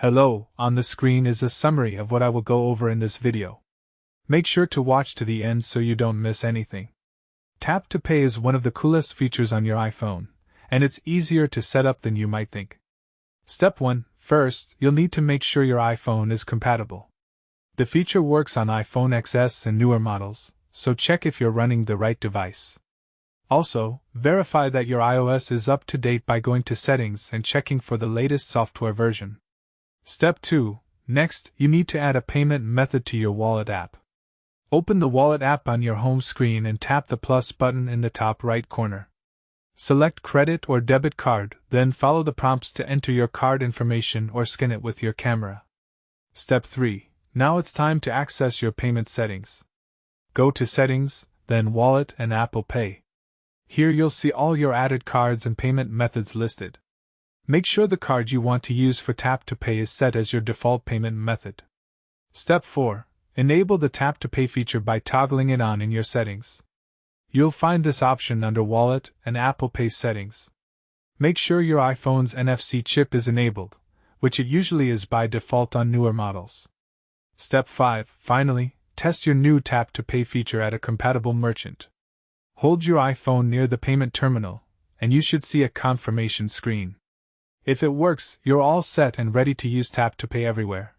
Hello, on the screen is a summary of what I will go over in this video. Make sure to watch to the end so you don't miss anything. Tap to Pay is one of the coolest features on your iPhone, and it's easier to set up than you might think. Step 1. First, you'll need to make sure your iPhone is compatible. The feature works on iPhone XS and newer models, so check if you're running the right device. Also, verify that your iOS is up to date by going to Settings and checking for the latest software version. Step 2. Next, you need to add a payment method to your Wallet app. Open the Wallet app on your home screen and tap the plus button in the top right corner. Select credit or debit card, then follow the prompts to enter your card information or scan it with your camera. Step 3. Now it's time to access your payment settings. Go to Settings, then Wallet and Apple Pay. Here you'll see all your added cards and payment methods listed. Make sure the card you want to use for Tap to Pay is set as your default payment method. Step 4. Enable the Tap to Pay feature by toggling it on in your settings. You'll find this option under Wallet and Apple Pay settings. Make sure your iPhone's NFC chip is enabled, which it usually is by default on newer models. Step 5. Finally, test your new Tap to Pay feature at a compatible merchant. Hold your iPhone near the payment terminal, and you should see a confirmation screen. If it works, you're all set and ready to use Tap to Pay everywhere.